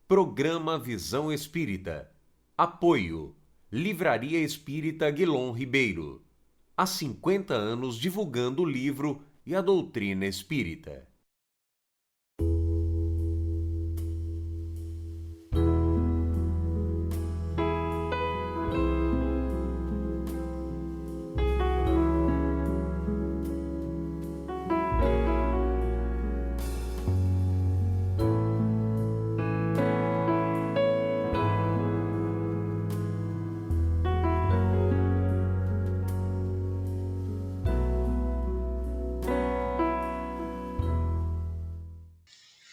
Programa Visão Espírita. Apoio. Livraria Espírita Guilom Ribeiro. Há 50 anos divulgando o livro e a doutrina espírita.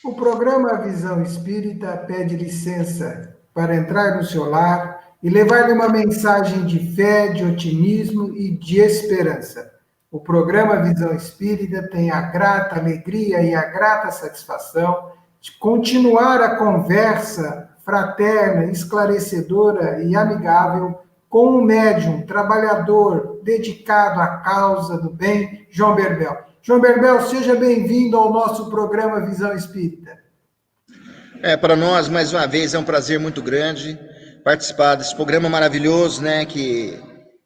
O programa Visão Espírita pede licença para entrar no seu lar e levar-lhe uma mensagem de fé, de otimismo e de esperança. O programa Visão Espírita tem a grata alegria e a grata satisfação de continuar a conversa fraterna, esclarecedora e amigável com um médium trabalhador dedicado à causa do bem, João Berbel. João Berbel, seja bem-vindo ao nosso programa Visão Espírita. Para nós, mais uma vez, é um prazer muito grande participar desse programa maravilhoso, né, que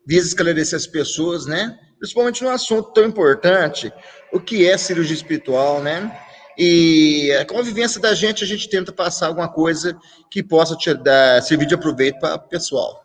visa esclarecer as pessoas, né, principalmente num assunto tão importante, o que é cirurgia espiritual, né, e a convivência da gente, a gente tenta passar alguma coisa que possa servir de aproveito para o pessoal.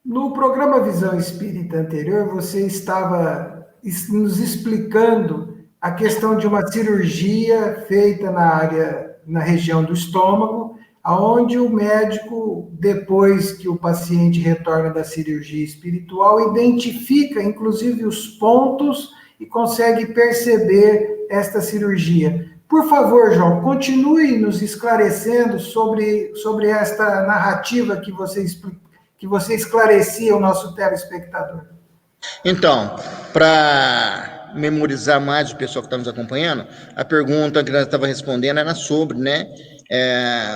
No programa Visão Espírita anterior, você estava nos explicando a questão de uma cirurgia feita na região do estômago, aonde o médico, depois que o paciente retorna da cirurgia espiritual, identifica, inclusive, os pontos e consegue perceber esta cirurgia. Por favor, João, continue nos esclarecendo sobre esta narrativa que você esclarecia ao nosso telespectador. Então, para memorizar mais o pessoal que está nos acompanhando, a pergunta que nós estava respondendo era sobre, né,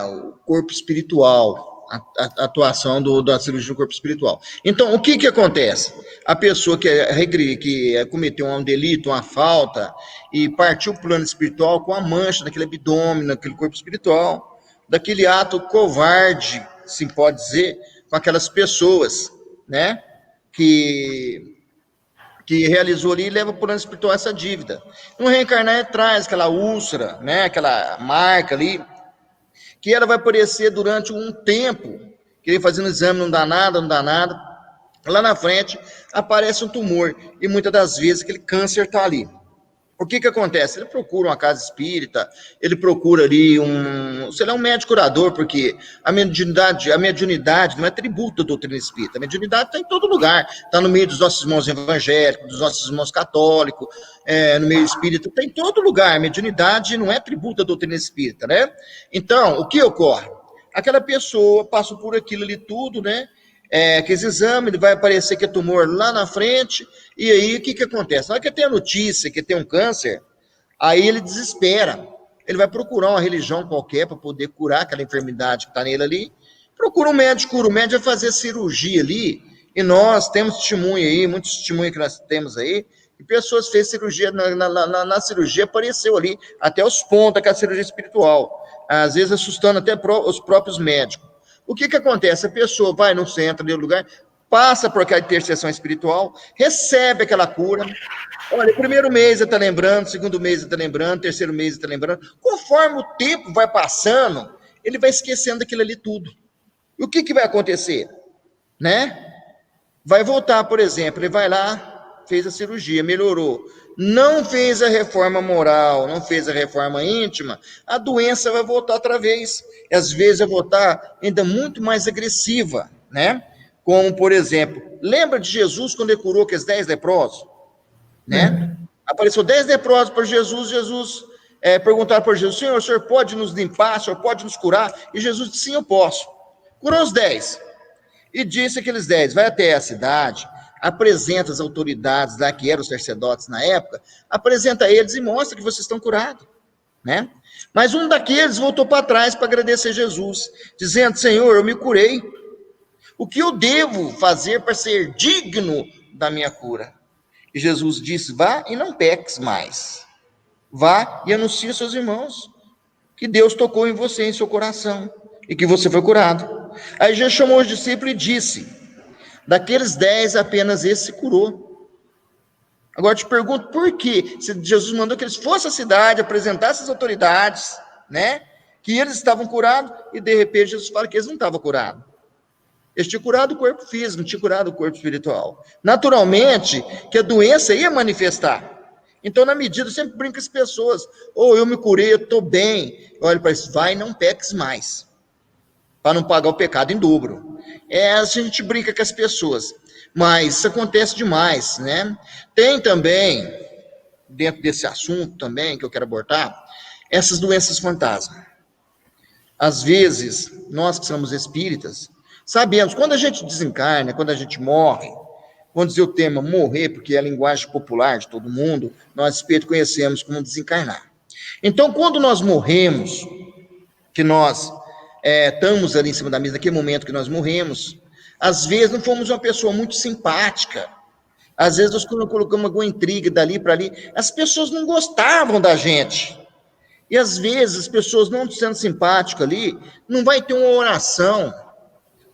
o corpo espiritual, a atuação da cirurgia do corpo espiritual. Então, o que acontece? A pessoa que cometeu um delito, uma falta, e partiu para o plano espiritual com a mancha naquele abdômen, naquele corpo espiritual, daquele ato covarde, se pode dizer, com aquelas pessoas, né, que realizou ali e leva por ano espiritual essa dívida. No reencarnar traz aquela úlcera, né, aquela marca ali, que ela vai aparecer durante um tempo, que ele fazendo exame não dá nada, lá na frente aparece um tumor, e muitas das vezes aquele câncer está ali. O que acontece? Ele procura uma casa espírita, ele procura ali um médico curador, porque a mediunidade não é tributo da doutrina espírita, a mediunidade está em todo lugar, está no meio dos nossos irmãos evangélicos, dos nossos irmãos católicos, no meio espírita, está em todo lugar, a mediunidade não é tributo da doutrina espírita, né? Então, o que ocorre? Aquela pessoa passa por aquilo ali tudo, né? Que esse exame vai aparecer que é tumor lá na frente, e aí o que acontece? Na hora que tem a notícia que tem um câncer, aí ele desespera, ele vai procurar uma religião qualquer para poder curar aquela enfermidade que está nele ali, procura um médico, o médico vai fazer cirurgia ali, e nós temos testemunho aí, muitos testemunhos que nós temos aí, e pessoas fez cirurgia, na cirurgia apareceu ali, até os pontos daquela cirurgia espiritual, às vezes assustando até os próprios médicos. O que acontece? A pessoa vai no centro, no lugar, passa por aquela intercessão espiritual, recebe aquela cura. Olha, o primeiro mês ele está lembrando, segundo mês ele está lembrando, terceiro mês ele está lembrando. Conforme o tempo vai passando, ele vai esquecendo daquilo ali tudo. E o que vai acontecer? Né? Vai voltar, por exemplo, ele vai lá, fez a cirurgia, melhorou. Não fez a reforma moral, não fez a reforma íntima, a doença vai voltar outra vez. E às vezes vai voltar ainda muito mais agressiva, né? Como, por exemplo, lembra de Jesus quando ele curou aqueles 10 leprosos? Né? Apareceu 10 leprosos para Jesus, perguntaram para Jesus, o senhor pode nos limpar, o senhor pode nos curar? E Jesus disse, sim, eu posso. Curou os 10. E disse aqueles 10, vai até a cidade, apresenta as autoridades lá, que eram os sacerdotes na época, apresenta eles e mostra que vocês estão curados, né? Mas um daqueles voltou para trás para agradecer Jesus, dizendo, Senhor, eu me curei, o que eu devo fazer para ser digno da minha cura? E Jesus disse, vá e não peques mais, vá e anuncie aos seus irmãos, que Deus tocou em você, em seu coração, e que você foi curado. Aí Jesus chamou os discípulos e disse: daqueles 10, apenas esse se curou. Agora eu te pergunto, por quê? Se Jesus mandou que eles fossem à cidade, apresentassem as autoridades, né? Que eles estavam curados, e de repente Jesus fala que eles não estavam curados. Eles tinham curado o corpo físico, não tinham curado o corpo espiritual. Naturalmente, que a doença ia manifestar. Então, na medida, eu sempre brinco com as pessoas: ou eu me curei, eu estou bem. Olha para isso, vai e não peques mais, para não pagar o pecado em dobro. Assim a gente brinca com as pessoas, mas isso acontece demais, né? Tem também, dentro desse assunto também, que eu quero abordar, essas doenças fantasma. Às vezes, nós que somos espíritas, sabemos, quando a gente desencarna, quando a gente morre, vamos dizer o tema morrer, porque é a linguagem popular de todo mundo, nós espíritos conhecemos como desencarnar. Então, quando nós morremos, que nós estamos ali em cima da mesa, naquele momento que nós morremos, às vezes não fomos uma pessoa muito simpática, às vezes nós colocamos alguma intriga dali para ali, as pessoas não gostavam da gente, e às vezes as pessoas não sendo simpáticas ali, não vai ter uma oração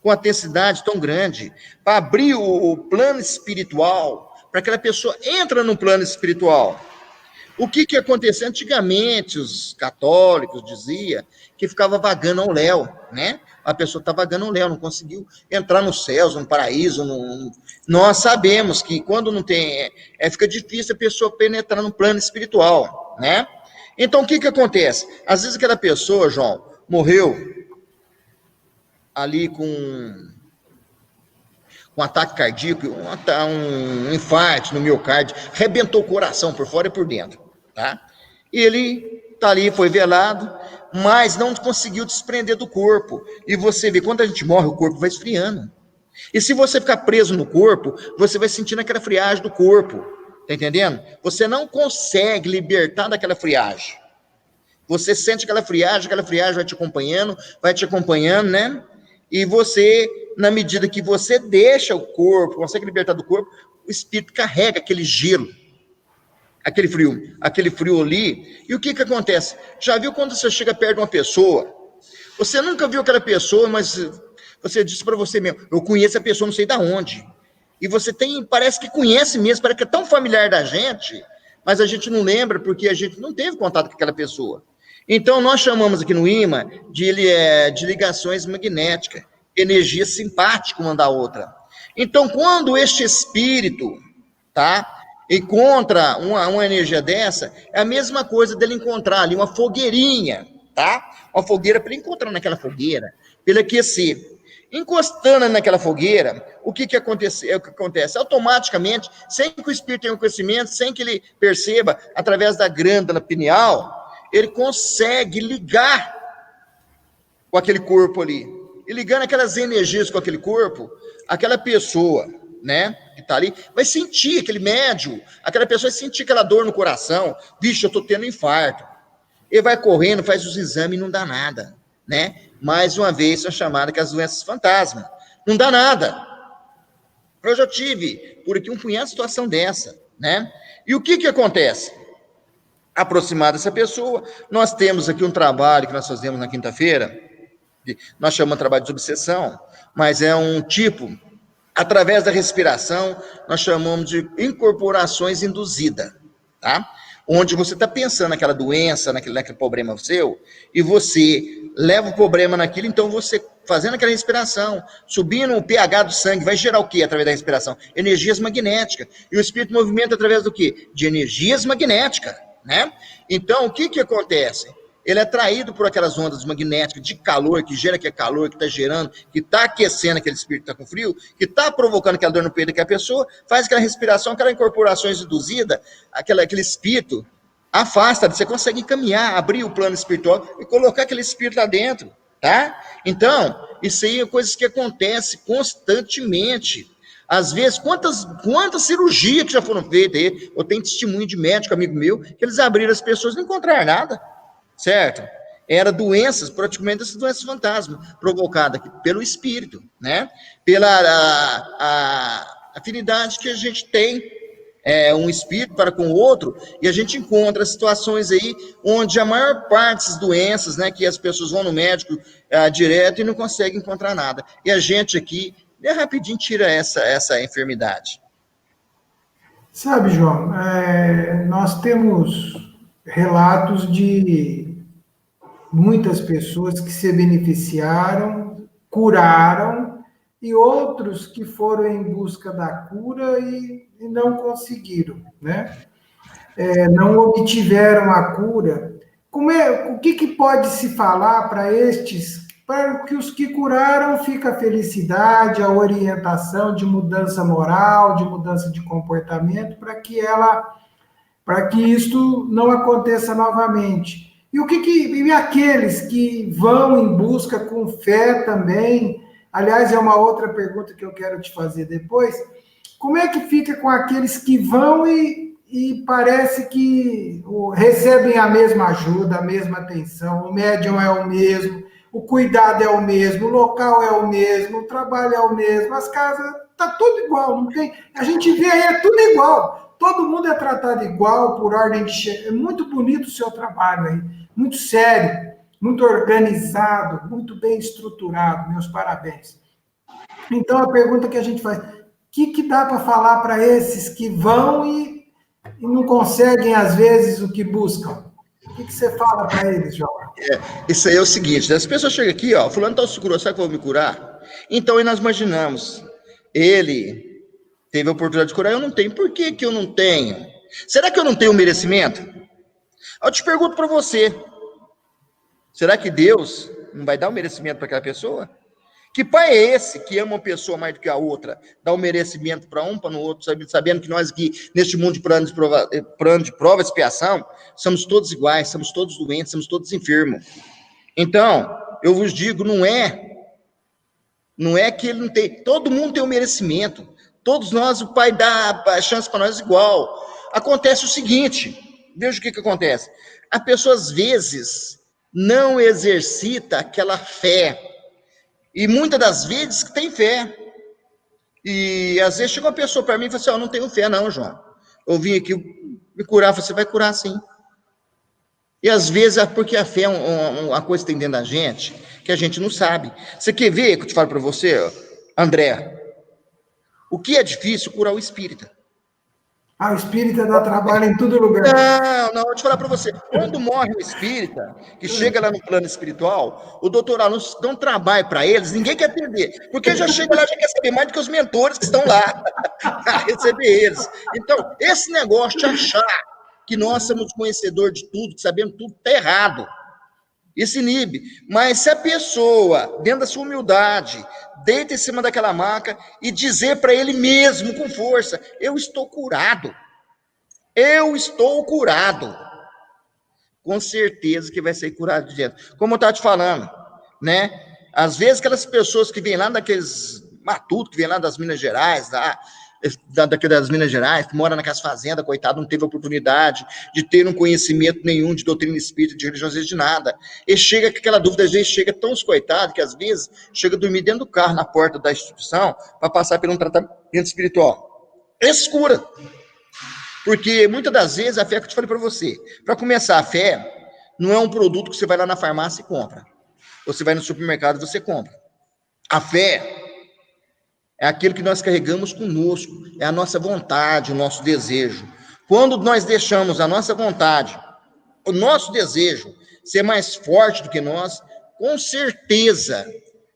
com intensidade tão grande, para abrir o plano espiritual, para que aquela pessoa entre no plano espiritual. O que aconteceu? Antigamente, os católicos diziam que ficava vagando ao léu, né? A pessoa está vagando ao léu, não conseguiu entrar nos céus, no paraíso. Nós sabemos que quando não tem, fica difícil a pessoa penetrar no plano espiritual, né? Então, o que acontece? Às vezes aquela pessoa, João, morreu ali com um ataque cardíaco, um infarto no miocárdio, arrebentou o coração por fora e por dentro, tá? E ele tá ali, foi velado, mas não conseguiu desprender do corpo. E você vê, quando a gente morre, o corpo vai esfriando. E se você ficar preso no corpo, você vai sentindo aquela friagem do corpo, tá entendendo? Você não consegue libertar daquela friagem. Você sente aquela friagem vai te acompanhando, né? E você, na medida que você deixa o corpo, consegue libertar do corpo, o espírito carrega aquele gelo, aquele frio ali. E o que acontece? Já viu quando você chega perto de uma pessoa, você nunca viu aquela pessoa, mas você disse para você mesmo: eu conheço a pessoa, não sei de onde. E você parece que conhece mesmo, parece que é tão familiar da gente, mas a gente não lembra porque a gente não teve contato com aquela pessoa. Então, nós chamamos aqui no IMA de ligações magnéticas, energia simpática uma da outra. Então, quando este espírito, tá, encontra uma energia dessa, é a mesma coisa dele encontrar ali uma fogueirinha, tá? Uma fogueira, para ele encontrar naquela fogueira, para ele aquecer. Encostando naquela fogueira, o que acontece? Automaticamente, sem que o espírito tenha um conhecimento, sem que ele perceba, através da glândula pineal, ele consegue ligar com aquele corpo ali. E ligando aquelas energias com aquele corpo, aquela pessoa, né, que está ali, vai sentir aquele médium, aquela pessoa vai sentir aquela dor no coração. Vixe, eu estou tendo infarto. Ele vai correndo, faz os exames e não dá nada, né? Mais uma vez, são chamadas que as doenças fantasma. Não dá nada. Eu já tive, por aqui, um punhado de situação dessa, né? E o que acontece? Aproximada dessa pessoa, nós temos aqui um trabalho que nós fazemos na quinta-feira, nós chamamos de trabalho de obsessão, mas é um tipo, através da respiração, nós chamamos de incorporações induzidas, tá? Onde você está pensando naquela doença, naquele problema seu, e você leva o problema naquilo, então você, fazendo aquela respiração, subindo o pH do sangue, vai gerar o quê através da respiração? Energias magnéticas. E o espírito movimenta através do quê? De energias magnéticas, né? Então, o que acontece? Ele é atraído por aquelas ondas magnéticas de calor, que gera aquele calor, que está gerando, que está aquecendo aquele espírito que está com frio, que está provocando aquela dor no peito daquela pessoa, faz aquela respiração, aquela incorporação induzida, aquele espírito afasta, você consegue encaminhar, abrir o plano espiritual e colocar aquele espírito lá dentro, tá? Então, isso aí é coisas que acontecem constantemente. Às vezes, quantas cirurgias que já foram feitas aí, eu tenho testemunho de médico, amigo meu, que eles abriram as pessoas e não encontraram nada, certo? Era doenças, praticamente essas doenças fantasma, provocadas pelo espírito, né? Pela a afinidade que a gente tem um espírito para com o outro, e a gente encontra situações aí onde a maior parte das doenças, né, que as pessoas vão no médico direto e não conseguem encontrar nada. E a gente aqui, rapidinho, tira essa enfermidade. Sabe, João, nós temos relatos de muitas pessoas que se beneficiaram, curaram, e outros que foram em busca da cura e não conseguiram, né? Não obtiveram a cura. O que pode se falar para estes, para que os que curaram fica a felicidade, a orientação de mudança moral, de mudança de comportamento, para que isto não aconteça novamente. E aqueles que vão em busca com fé também? Aliás, é uma outra pergunta que eu quero te fazer depois. Como é que fica com aqueles que vão e parece que recebem a mesma ajuda, a mesma atenção, o médium é o mesmo, o cuidado é o mesmo, o local é o mesmo, o trabalho é o mesmo, as casas, está tudo igual, não tem? A gente vê aí, é tudo igual, todo mundo é tratado igual, por ordem de chefe. É muito bonito o seu trabalho aí, muito sério, muito organizado, muito bem estruturado, meus parabéns. Então, a pergunta que a gente faz, o que dá para falar para esses que vão e não conseguem, às vezes, o que buscam? O que você fala para eles, João? Isso aí é o seguinte, as pessoas chegam aqui, fulano tá se curou, sabe que eu vou me curar? Então, aí nós imaginamos, ele teve a oportunidade de curar, eu não tenho, por que eu não tenho? Será que eu não tenho merecimento? Eu te pergunto para você, será que Deus não vai dar um merecimento para aquela pessoa? Que pai é esse que ama uma pessoa mais do que a outra, dá um merecimento para um, para no outro, sabendo que nós aqui, neste mundo de plano de prova e expiação, somos todos iguais, somos todos doentes, somos todos enfermos. Então, eu vos digo, não é que ele não tem, todo mundo tem um merecimento, todos nós, o pai dá a chance para nós igual. Acontece o seguinte, veja o que acontece, a pessoa às vezes não exercita aquela fé, e muitas das vezes tem fé. E às vezes chega uma pessoa para mim e fala assim, eu não tenho fé não, João. Eu vim aqui me curar, você vai curar sim. E às vezes é porque a fé é uma coisa que tem dentro da gente, que a gente não sabe. Você quer ver, que eu te falo para você, André, o que é difícil curar o espírita. O espírita dá trabalho em todo lugar. Não, eu vou te falar para você. Quando morre um espírita, que chega lá no plano espiritual, o doutor Alonso dá um trabalho para eles, ninguém quer perder. Porque já chega lá, já quer saber mais do que os mentores que estão lá, a receber eles. Então, esse negócio de achar que nós somos conhecedores de tudo, que sabemos tudo, está errado. Isso inibe. Mas se a pessoa, dentro da sua humildade, deita em cima daquela maca e dizer para ele mesmo, com força, eu estou curado. Eu estou curado. Com certeza que vai ser curado de dentro. Como eu estava te falando, né? Às vezes aquelas pessoas que vêm lá daqueles matutos, que vêm lá das Minas Gerais, das Minas Gerais, que mora naquelas fazendas, coitado, não teve oportunidade de ter um conhecimento nenhum de doutrina espírita, de religião, às vezes de nada. E chega com aquela dúvida, às vezes chega tão coitado que às vezes chega a dormir dentro do carro, na porta da instituição, para passar por um tratamento espiritual. Esse cura. Porque muitas das vezes a fé que eu te falei para você, para começar, a fé não é um produto que você vai lá na farmácia e compra. Ou você vai no supermercado e você compra. A fé é aquilo que nós carregamos conosco, é a nossa vontade, o nosso desejo. Quando nós deixamos a nossa vontade, o nosso desejo ser mais forte do que nós, com certeza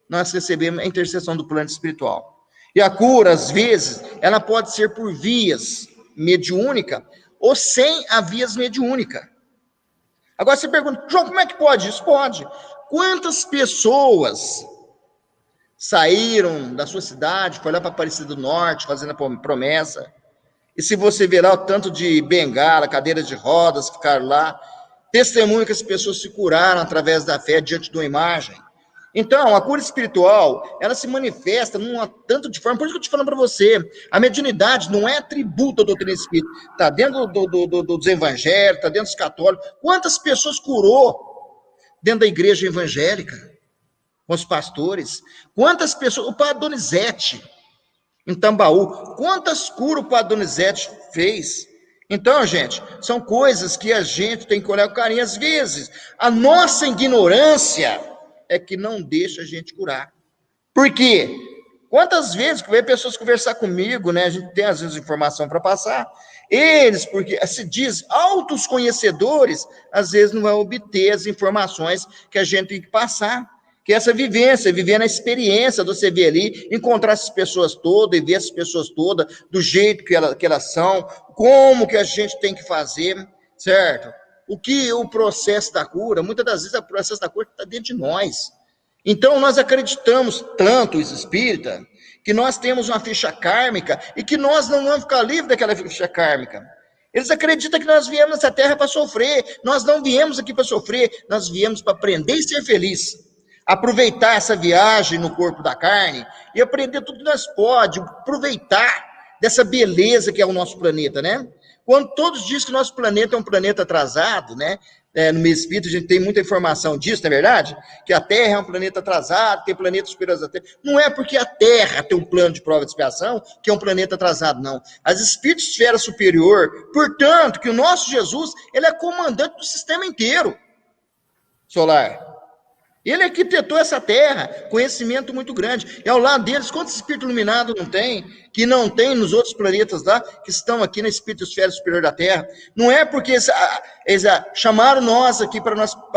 nós recebemos a intercessão do plano espiritual. E a cura, às vezes, ela pode ser por vias mediúnica ou sem a vias mediúnica. Agora você pergunta, João, como é que pode isso? Pode. Quantas pessoas saíram da sua cidade, foi lá para Aparecida do Norte, fazendo a promessa, e se você ver lá o tanto de bengala, cadeiras de rodas, ficaram lá, testemunho que as pessoas se curaram através da fé diante de uma imagem. Então, a cura espiritual, ela se manifesta tanto de forma, por isso que eu estou falando para você, a mediunidade não é atributo da doutrina espírita, está dentro dos evangelhos, está dentro dos católicos. Quantas pessoas curou dentro da igreja evangélica, com os pastores? Quantas pessoas, o Padre Donizete, em Tambaú, quantas curas o Padre Donizete fez. Então, gente, são coisas que a gente tem que olhar com carinho. Às vezes, a nossa ignorância é que não deixa a gente curar. Por quê? Quantas vezes que vem pessoas conversar comigo, né? A gente tem, às vezes, informação para passar. Eles, porque se diz altos conhecedores, às vezes não vão obter as informações que a gente tem que passar. Que essa vivência, viver na experiência do você ver ali, encontrar essas pessoas todas e ver essas pessoas todas do jeito que elas são, como que a gente tem que fazer, certo? O processo da cura, muitas das vezes o processo da cura está dentro de nós. Então, nós acreditamos tanto, os espíritas, que nós temos uma ficha kármica e que nós não vamos ficar livres daquela ficha kármica. Eles acreditam que nós viemos nessa terra para sofrer. Nós não viemos aqui para sofrer, nós viemos para aprender e ser feliz. Aproveitar essa viagem no corpo da carne e aprender tudo que nós podemos, aproveitar dessa beleza que é o nosso planeta, né? Quando todos dizem que o nosso planeta é um planeta atrasado, né? No meio espírita a gente tem muita informação disso, não é verdade? Que a Terra é um planeta atrasado, tem planetas superiores à Terra. Não é porque a Terra tem um plano de prova de expiação que é um planeta atrasado, não. As espíritos de esfera superior, portanto, que o nosso Jesus, ele é comandante do sistema inteiro solar. Ele arquitetou essa terra, conhecimento muito grande. E ao lado deles, quantos espíritos iluminados não tem, que não tem nos outros planetas lá, que estão aqui na esfera superior da Terra? Não é porque eles chamaram nós aqui para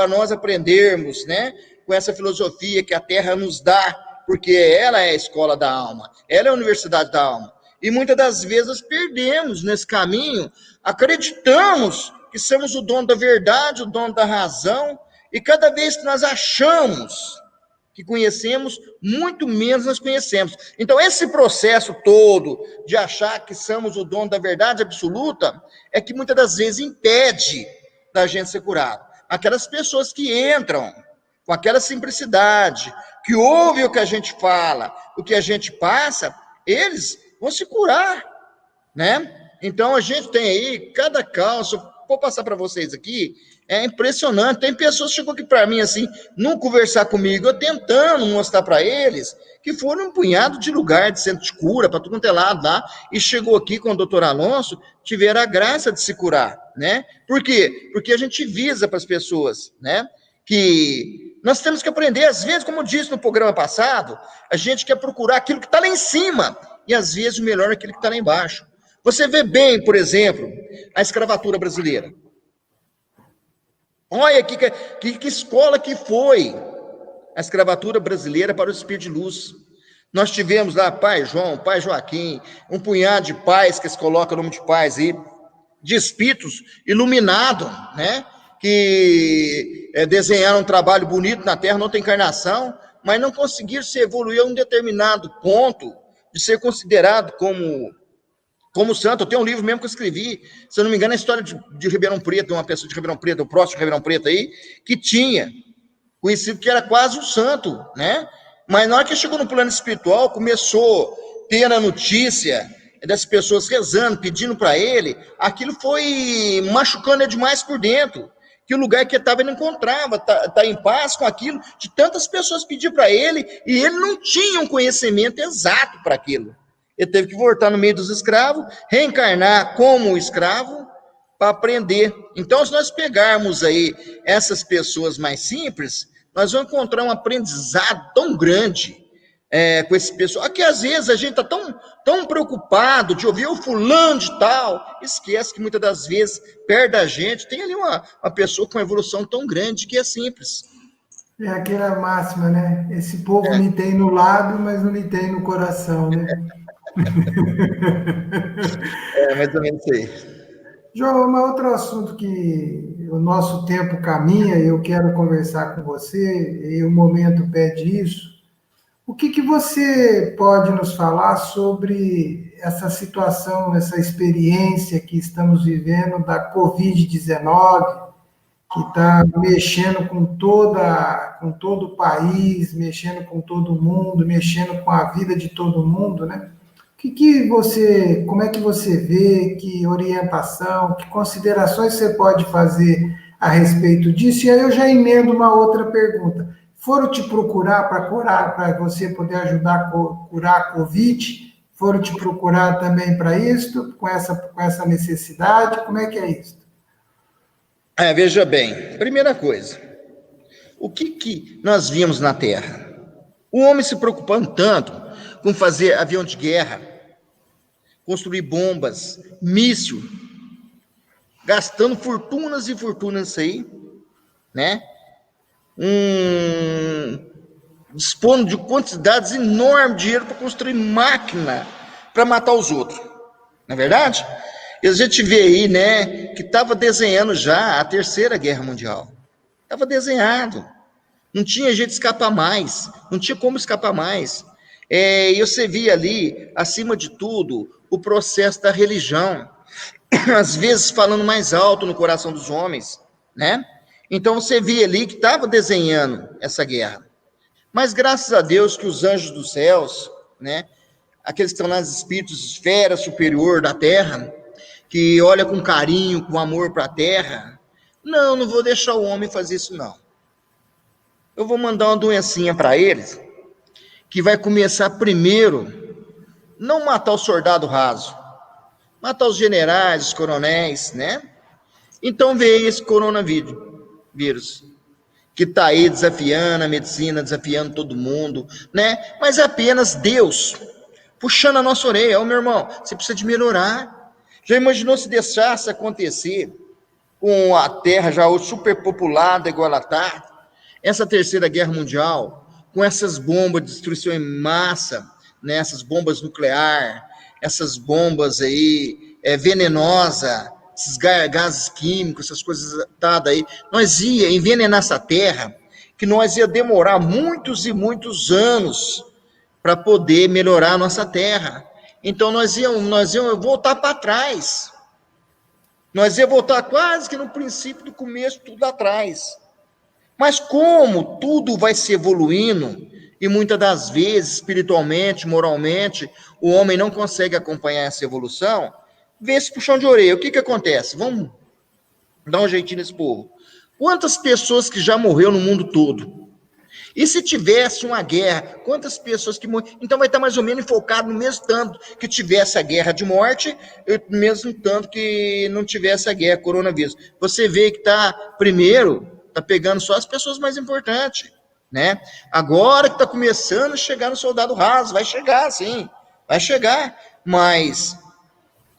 nós aprendermos, né, com essa filosofia que a Terra nos dá, porque ela é a escola da alma, ela é a universidade da alma. E muitas das vezes perdemos nesse caminho, acreditamos que somos o dono da verdade, o dono da razão, e cada vez que nós achamos que conhecemos, muito menos nós conhecemos. Então, esse processo todo de achar que somos o dono da verdade absoluta, é que muitas das vezes impede da gente ser curado. Aquelas pessoas que entram com aquela simplicidade, que ouvem o que a gente fala, o que a gente passa, eles vão se curar, né? Então, a gente tem aí, cada caso, vou passar para vocês aqui, é impressionante. Tem pessoas que chegou aqui para mim assim, não conversar comigo, eu tentando mostrar para eles que foram um punhado de lugar de centro de cura, para tudo quanto é lado lá, e chegou aqui com o doutor Alonso, tiveram a graça de se curar, né? Por quê? Porque a gente visa para as pessoas, né? Que nós temos que aprender, às vezes, como eu disse no programa passado, a gente quer procurar aquilo que está lá em cima, e às vezes o melhor é aquilo que está lá embaixo. Você vê bem, por exemplo, a escravatura brasileira. Olha que escola que foi a escravatura brasileira para o espírito de luz. Nós tivemos lá pai João, pai Joaquim, um punhado de pais, que eles colocam o nome de pais aí, de espíritos iluminados, né? Que desenharam um trabalho bonito na Terra, outra encarnação, mas não conseguiram se evoluir a um determinado ponto de ser considerado como santo. Eu tenho um livro mesmo que eu escrevi, se eu não me engano, a história de Ribeirão Preto, uma pessoa de Ribeirão Preto, o próximo Ribeirão Preto aí, que tinha conhecido que era quase um santo, né? Mas na hora que chegou no plano espiritual, começou a ter a notícia das pessoas rezando, pedindo para ele, aquilo foi machucando ele demais por dentro, que o lugar que ele estava ele não encontrava, tá em paz com aquilo, de tantas pessoas pedir para ele, e ele não tinha um conhecimento exato para aquilo. Ele teve que voltar no meio dos escravos, reencarnar como escravo, para aprender. Então, se nós pegarmos aí essas pessoas mais simples, nós vamos encontrar um aprendizado tão grande com esse pessoal, que às vezes a gente está tão preocupado de ouvir o fulano de tal, esquece que muitas das vezes, perto da gente, tem ali uma pessoa com uma evolução tão grande que é simples. É aquela máxima, né? Esse povo me tem no lábio, mas não me tem no coração, né? Mais ou menos isso aí. João, um outro assunto que o nosso tempo caminha e eu quero conversar com você, e o momento pede isso. O que você pode nos falar sobre essa situação, essa experiência que estamos vivendo da Covid-19, que está mexendo com todo o país, mexendo com todo mundo, mexendo com a vida de todo mundo, né? Como é que você vê, que orientação, que considerações você pode fazer a respeito disso? E aí eu já emendo uma outra pergunta. Foram te procurar para você poder ajudar a curar a Covid? foram te procurar também para isso, com essa necessidade? Como é que é isso? Veja bem, primeira coisa, o que nós vimos na Terra? O homem se preocupando tanto com fazer avião de guerra, construir bombas, míssil, gastando fortunas e fortunas isso aí, né? Dispondo de quantidades enormes de dinheiro para construir máquina para matar os outros, não é verdade? E a gente vê aí, né, que estava desenhando já a Terceira Guerra Mundial. Estava desenhado. Não tinha jeito de escapar mais. Não tinha como escapar mais. E você via ali, acima de tudo, o processo da religião. Às vezes falando mais alto no coração dos homens, né? Então você via ali que estava desenhando essa guerra. Mas graças a Deus que os anjos dos céus, né, aqueles que estão nas espíritos, esfera superior da terra, que olha com carinho, com amor para a terra, não vou deixar o homem fazer isso não. Eu vou mandar uma doencinha para eles, que vai começar primeiro, não matar o soldado raso, matar os generais, os coronéis, né? Então veio esse coronavírus, que está aí desafiando a medicina, desafiando todo mundo, né? Mas é apenas Deus puxando a nossa orelha. Meu irmão, você precisa de melhorar. Já imaginou se deixasse acontecer com a Terra já hoje superpopulada igual ela está, essa Terceira Guerra Mundial, com essas bombas de destruição em massa, né? Essas bombas nucleares, essas bombas aí venenosas, esses gases químicos, essas coisas aí, nós ia envenenar essa terra, que nós ia demorar muitos e muitos anos para poder melhorar a nossa terra. Então nós íamos voltar para trás. Nós íamos voltar quase que no princípio do começo, tudo atrás. Mas como tudo vai se evoluindo, e muitas das vezes, espiritualmente, moralmente, o homem não consegue acompanhar essa evolução, vê esse puxão de orelha. O que acontece? Vamos dar um jeitinho nesse povo. Quantas pessoas que já morreu no mundo todo? E se tivesse uma guerra, quantas pessoas que morreram? Então vai estar mais ou menos enfocado no mesmo tanto que tivesse a guerra de morte, no mesmo tanto que não tivesse a guerra coronavírus. Você vê que está pegando só as pessoas mais importantes, né? Agora que está começando a chegar no soldado raso, vai chegar, sim, vai chegar, mas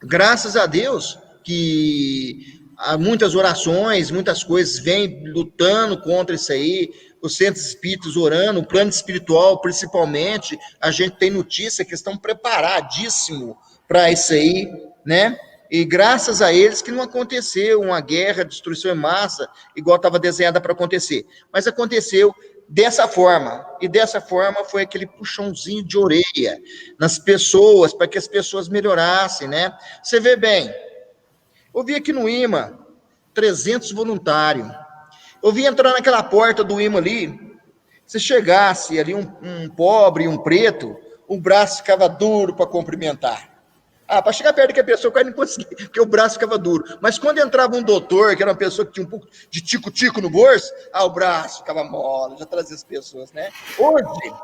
graças a Deus que há muitas orações, muitas coisas vêm lutando contra isso aí, os centros espíritas orando, o plano espiritual principalmente, a gente tem notícia que estão preparadíssimos para isso aí, né? E graças a eles que não aconteceu uma guerra, destruição em massa, igual estava desenhada para acontecer. Mas aconteceu dessa forma, e dessa forma foi aquele puxãozinho de orelha nas pessoas, para que as pessoas melhorassem, né? Você vê bem, eu vi aqui no IMA, 300 voluntários, eu vi entrar naquela porta do IMA ali, se chegasse ali um pobre, um preto, o braço ficava duro para cumprimentar. Para chegar perto daquela pessoa, eu quase não conseguia, porque o braço ficava duro. Mas quando entrava um doutor, que era uma pessoa que tinha um pouco de tico-tico no bolso, o braço ficava mole, já trazia as pessoas, né? Hoje,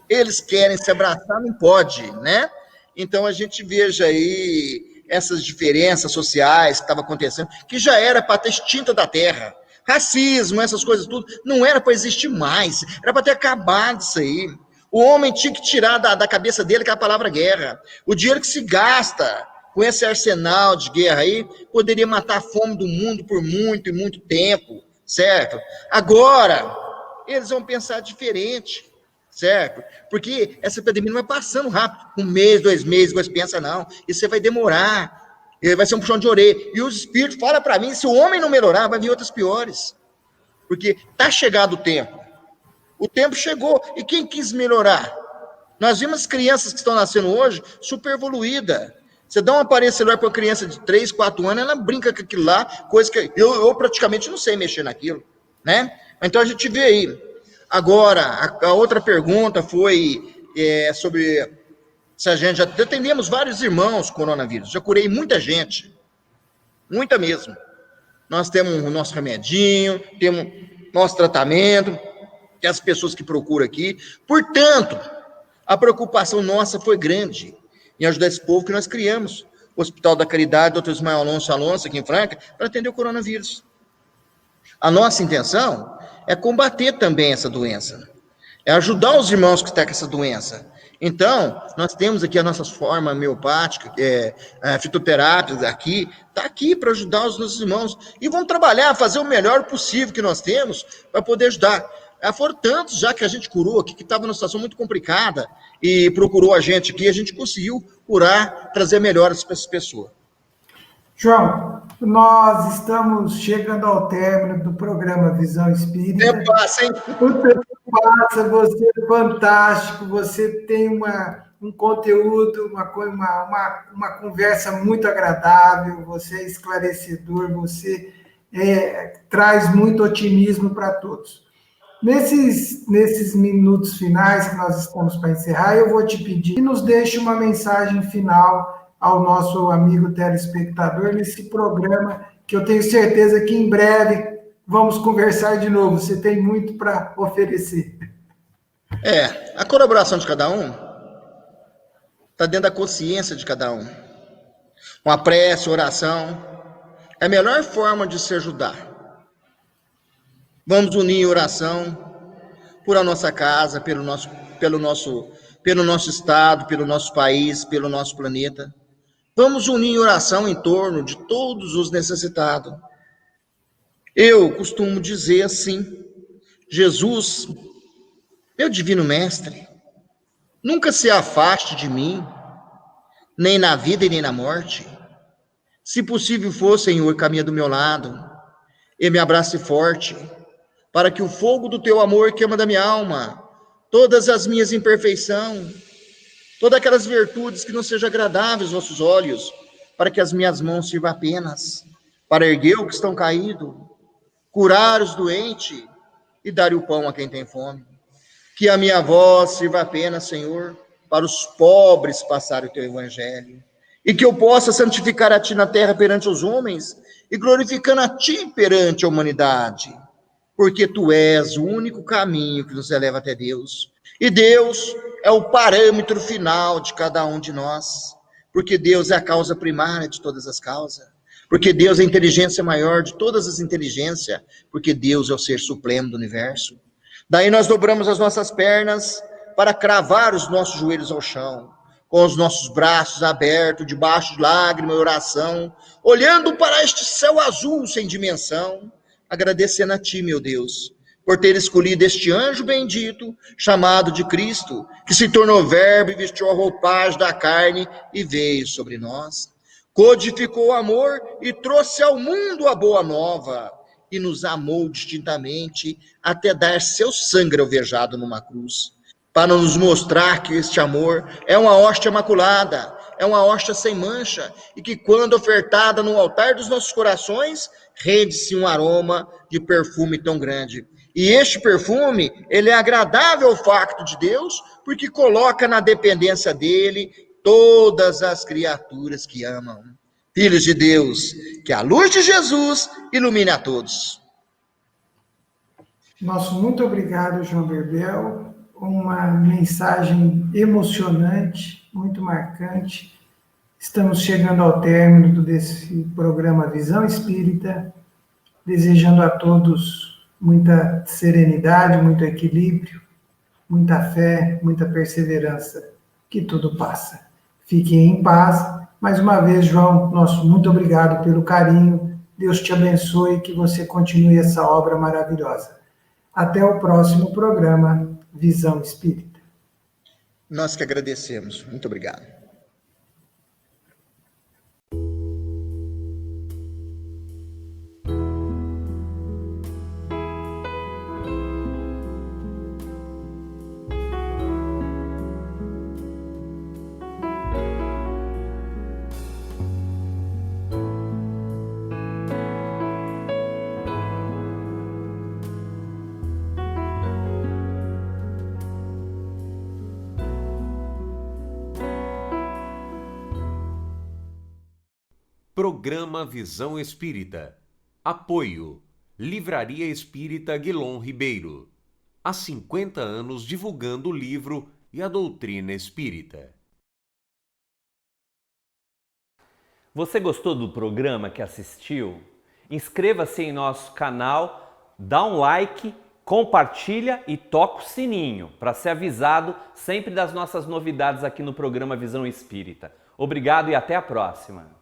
eles querem se abraçar, não pode, né? Então, a gente veja aí essas diferenças sociais que estavam acontecendo, que já era para ter extinta da Terra. Racismo, essas coisas tudo, não era para existir mais, era para ter acabado isso aí. O homem tinha que tirar da cabeça dele que é a palavra guerra. O dinheiro que se gasta com esse arsenal de guerra aí, poderia matar a fome do mundo por muito e muito tempo, certo? Agora, eles vão pensar diferente, certo? Porque essa epidemia não vai passando rápido, 1 mês, 2 meses, você pensa, não, isso vai demorar. Vai ser um puxão de orelha. E os espíritos falam para mim, se o homem não melhorar, vai vir outras piores. Porque está chegado o tempo. O tempo chegou. E quem quis melhorar? Nós vimos crianças que estão nascendo hoje super evoluída. Você dá um aparelho celular para uma criança de 3, 4 anos, ela brinca com aquilo lá, coisa que eu praticamente não sei mexer naquilo, né? Então a gente vê aí. Agora, a outra pergunta foi sobre... se a gente já atendemos vários irmãos com coronavírus, já curei muita gente, muita mesmo. Nós temos o nosso remedinho, temos nosso tratamento, tem as pessoas que procuram aqui. Portanto, a preocupação nossa foi grande. em ajudar esse povo que nós criamos. O Hospital da Caridade, Dr. Ismael Alonso, aqui em Franca, para atender o coronavírus. A nossa intenção é combater também essa doença, é ajudar os irmãos que estão com essa doença. Então, nós temos aqui a nossa forma homeopática, a fitoterápica aqui, está aqui para ajudar os nossos irmãos. E vamos trabalhar, fazer o melhor possível que nós temos para poder ajudar. Foram tantos já que a gente curou aqui, que estava numa situação muito complicada, e procurou a gente aqui, a gente conseguiu curar, trazer melhoras para essas pessoas. João, nós estamos chegando ao término do programa Visão Espírita. O tempo passa, hein? O tempo passa, você é fantástico, você tem um conteúdo, uma conversa muito agradável, você é esclarecedor, você traz muito otimismo para todos. Nesses minutos finais que nós estamos para encerrar, eu vou te pedir que nos deixe uma mensagem final ao nosso amigo telespectador nesse programa, que eu tenho certeza que em breve vamos conversar de novo. Você tem muito para oferecer. A colaboração de cada um está dentro da consciência de cada um. Uma prece, oração, é a melhor forma de se ajudar. Vamos unir em oração por a nossa casa, pelo nosso estado, pelo nosso país, pelo nosso planeta. Vamos unir em oração em torno de todos os necessitados. Eu costumo dizer assim: Jesus, meu divino mestre, nunca se afaste de mim, nem na vida e nem na morte. Se possível for, Senhor, caminha do meu lado e me abrace forte, para que o fogo do teu amor queima da minha alma todas as minhas imperfeições, todas aquelas virtudes que não sejam agradáveis aos vossos olhos, para que as minhas mãos sirvam apenas para erguer os que estão caídos, curar os doentes e dar o pão a quem tem fome. Que a minha voz sirva apenas, Senhor, para os pobres passar o teu evangelho, e que eu possa santificar a ti na terra perante os homens e glorificando a ti perante a humanidade, porque tu és o único caminho que nos eleva até Deus. E Deus é o parâmetro final de cada um de nós, porque Deus é a causa primária de todas as causas, porque Deus é a inteligência maior de todas as inteligências, porque Deus é o ser supremo do universo. Daí nós dobramos as nossas pernas para cravar os nossos joelhos ao chão, com os nossos braços abertos, debaixo de lágrima e oração, olhando para este céu azul sem dimensão, agradecendo a ti, meu Deus, por ter escolhido este anjo bendito, chamado de Cristo, que se tornou verbo e vestiu a roupagem da carne e veio sobre nós. Codificou o amor e trouxe ao mundo a boa nova, e nos amou distintamente até dar seu sangue alvejado numa cruz, para nos mostrar que este amor é uma hóstia imaculada, é uma hóstia sem mancha, e que quando ofertada no altar dos nossos corações, rende-se um aroma de perfume tão grande. E este perfume, ele é agradável ao facto de Deus, porque coloca na dependência dele todas as criaturas que amam. Filhos de Deus, que a luz de Jesus ilumine a todos. Nosso muito obrigado, João Berbel. Uma mensagem emocionante, muito marcante. Estamos chegando ao término desse programa Visão Espírita, desejando a todos muita serenidade, muito equilíbrio, muita fé, muita perseverança, que tudo passa. Fiquem em paz. Mais uma vez, João, nosso muito obrigado pelo carinho. Deus te abençoe e que você continue essa obra maravilhosa. Até o próximo programa Visão Espírita. Nós que agradecemos. Muito obrigado. Programa Visão Espírita. Apoio. Livraria Espírita Guilom Ribeiro. Há 50 anos divulgando o livro e a doutrina espírita. Você gostou do programa que assistiu? Inscreva-se em nosso canal, dá um like, compartilha e toca o sininho para ser avisado sempre das nossas novidades aqui no programa Visão Espírita. Obrigado e até a próxima!